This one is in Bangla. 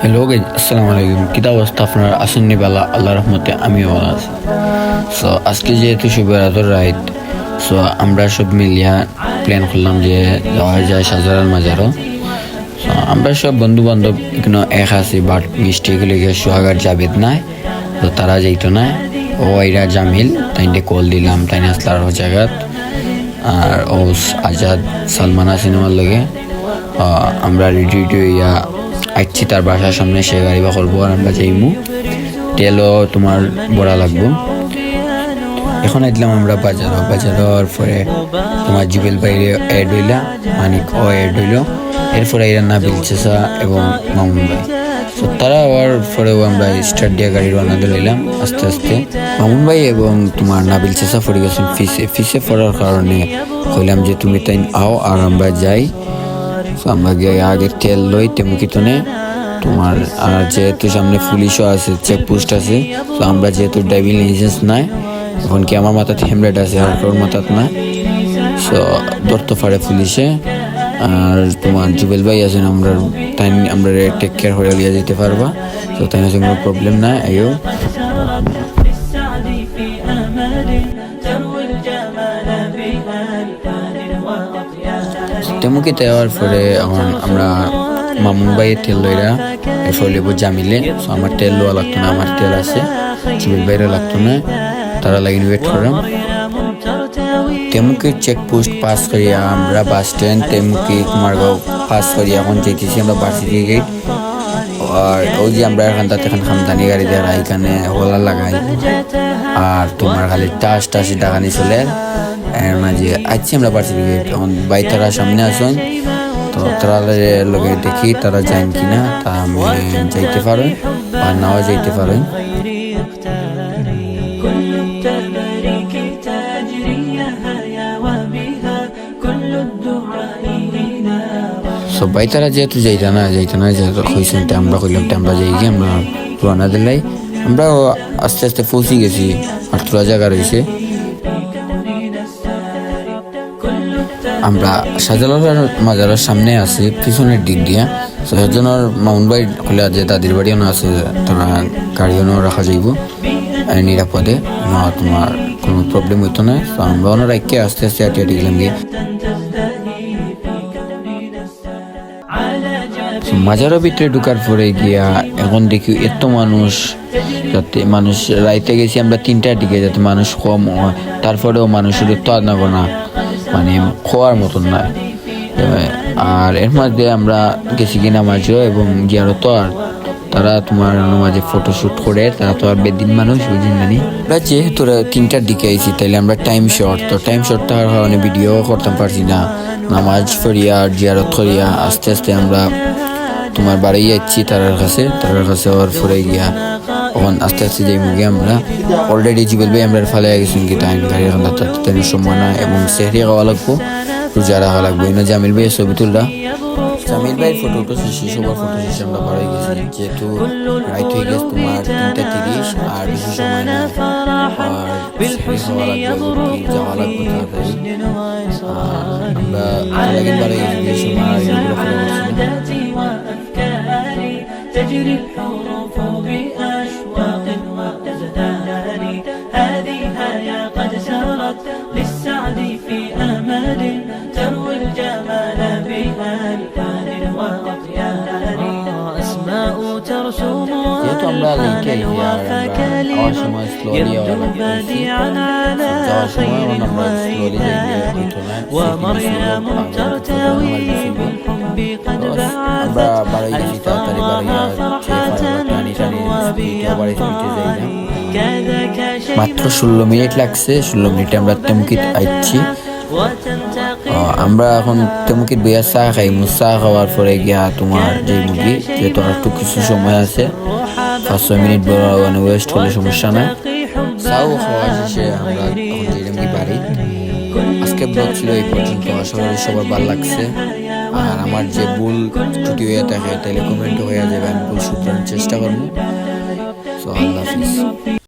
হ্যালো গাইজ, আসসালামু আলাইকুম। কিতা অবস্থা আপনার? আসেননি বালা? আল্লাহ রহমতে আমিও ভালো আছি। সো আজকে যেহেতু শুভরাত্রির রাত, সো আমরা সব মিলিয়া প্ল্যান করলাম যে যাওয়া যায় শাহজালাল মাজারও। সো আমরা সব বন্ধু বান্ধব এখানে এক আছি, বাট মিস্টেক লেগে সোহাগার জাবেদ নাই, তো তারা যাইতো না। ও এরা জামিল তাইনটে কল দিলাম, তাই আসলার জায়গাত। আর ও আজাদ সালমানা সিনেমার লগে আমরা রেডি ইয়া আইছি তার বাসার সামনে, সে গাড়ি বা করবো আর আমরা যাইমু। তেলও তোমার বড়া লাগবো। এখন আইলাম আমরা বাজারের পরে তোমার জুবেল বাইরে অ্যাড হইলা, মানিক ও অ্যাড হইল। এরপরে এরা নাবিল চেষা এবং মামুন ভাই। তো তারা হওয়ার পরেও আমরা স্টার্ট দিয়ে গাড়ি রওনা দিলাম আস্তে আস্তে। মামুন ভাই এবং তোমার নাবিল চেষা পড়ে গেছেন ফিসে পড়ার কারণে কইলাম যে তুমি তাই আও আর আমরা যাই। আমরা গিয়ে আগে তেল লই তেমুকিতনে তোমার। আর যেহেতু সামনে পুলিশও আছে, চেকপোস্ট আছে, তো আমরা যেহেতু ড্রাইভিং লাইসেন্স নাই, এখন কি আমার মাথাতে হেমলেট আছে আর তোর মাথাত না, সো ধরতে পারে পুলিশে। আর তোমার জুবেল ভাই আছেন, আমরা টেক কেয়ার করে লিয়ে যেতে পারবা, তো তাই আছে কোনো প্রবলেম নাই। আইও তেমুকি দেওয়ার পরে এখন আমরা মামুন ভাইয়ের তেল লইরা এরপর লেবু জামিলে। সো আমার তেল লোয়া লাগতো না, আমার তেল আছে, জুবেল ভাইরা লাগতো না, তারা লাইন ওয়েট করলাম। তেমুকি চেকপোস্ট পাস করিয়া আমরা বাস স্ট্যান্ড তেমুকি কুমারগাঁও পাস করিয়া এখন যেতেছি আমরা ভার্সিটি গেট। আর ওই যে আমরা এখন খামদানি গাড়ি দেওয়া এখানে হোলা লাগাই, আর তোমার খালি টাসি ডাকানি চলে। এর মাঝে আছি আমরা ভার্সিটি গেট। এখন বাই তারা সামনে আসুন, তো তারা লগে দেখি তারা যান কিনা, তা আমি যাইতে পারেন আর নাও যাইতে পারেন। সবাই তারা যেহেতু যাইতা না যেহেতু কইছেন, আমরা কইলাম আমরা যাই গিয়ে আমরা রওনা দিলাই। আমরা আস্তে আস্তে পৌঁছে গেছি, আর তোলা জায়গা রয়েছে। আমরা শাহজালাল মাজারের সামনে আছি পিছনের দিক দিয়া। সেজনের মামুন ভাই খুলে যে তাদের বাড়িও না আছে, তারা গাড়িও রাখা যাইব নিরাপদে, তোমার কোনো প্রবলেম হইতো না। তো আমরা ওনার একে আস্তে আস্তে আটিয়ে গেলাম গিয়ে। মাজারের ভিতরে ঢুকার পরে গিয়া এখন দেখি এত মানুষ, যাতে মানুষ রাইতে গেছি আমরা 3টার দিকে, যাতে মানুষ কম হয়। তারপরেও মানুষের তো আনাগো না, মানে খোয়ার মতন না। আর এর মধ্যে আমরা গেছি কিনা মাঝে এবং জিয়ারত, আর তারা তোমার মাঝে ফটোশুট করে, তারা তো আর বেদিন মানুষ বুঝিন জানি। আমরা যেহেতু 3টার দিকে আইছি, তাইলে আমরা টাইম শর্ট থাকার কারণে ভিডিও করতে পারছি না। নামাজ পড়িয়া আর জিয়ারত করিয়া আস্তে আস্তে আমরা তোমার বাড়ি যাচ্ছি তারার কাছে ওর পরে গিয়া ওখান আস্তে আস্তে যাই মুখে। আমরা অলরেডি জুবেল ভাই আমরা ফালে গেছি কি টাইম গাড়ি এখন তাদের সময় না, এবং সেহরি খাওয়া লাগবো, রোজা রাখা লাগবো। এনে জামিল ভাই ছবি তুললা, জামিল ভাই ফটো শেষে সবার ফটো শেষে আমরা বাড়ি গেছি। যেহেতু রাইট হয়ে গেছে তোমার 3:30 আর বেশি সময় না, আর সেহরি খাওয়া লাগবে, যাওয়া লাগবে তাড়াতাড়ি। আমরা লাগিন বাড়ি গেছি সময় تجري الحروف بأشواق وأزدان، هذه يا قد سرت للسعد في أمل، تروي الجمال بألفان وأطيان، أسماء ترسم وفكالي يبدو بديعا على خير وإيمان، ومريم ترتوي بالحب قد بعثت ألقاها فرحة وبأموال، كذاك মাত্র 16 মিনিট লাগছে। 16 মিনিটে আমরা তেমুকিত আইছি। আমরা এখন তেমুকিত বইয়া চা খাইমু। চা খাওয়ার পরে গিয়া তোমার যে মুগি, যেহেতু আর একটু কিছু সময় আছে, 5-6 মিনিট বড় ওয়েস্ট হলে সমস্যা নাই। চাও খাওয়া শেষে আমরা এখন যেলাম কি বাড়ি। আজকে ব্লগ ছিল এই পর্যন্ত, আশা করি সবার ভালো লাগছে। আর আমার যে ভুল ত্রুটি হয়ে থাকে তাইলে কমেন্ট হয়ে যাবে, আমি ভুল শুধরানোর চেষ্টা করবো। সো আল্লাহ হাফিজ।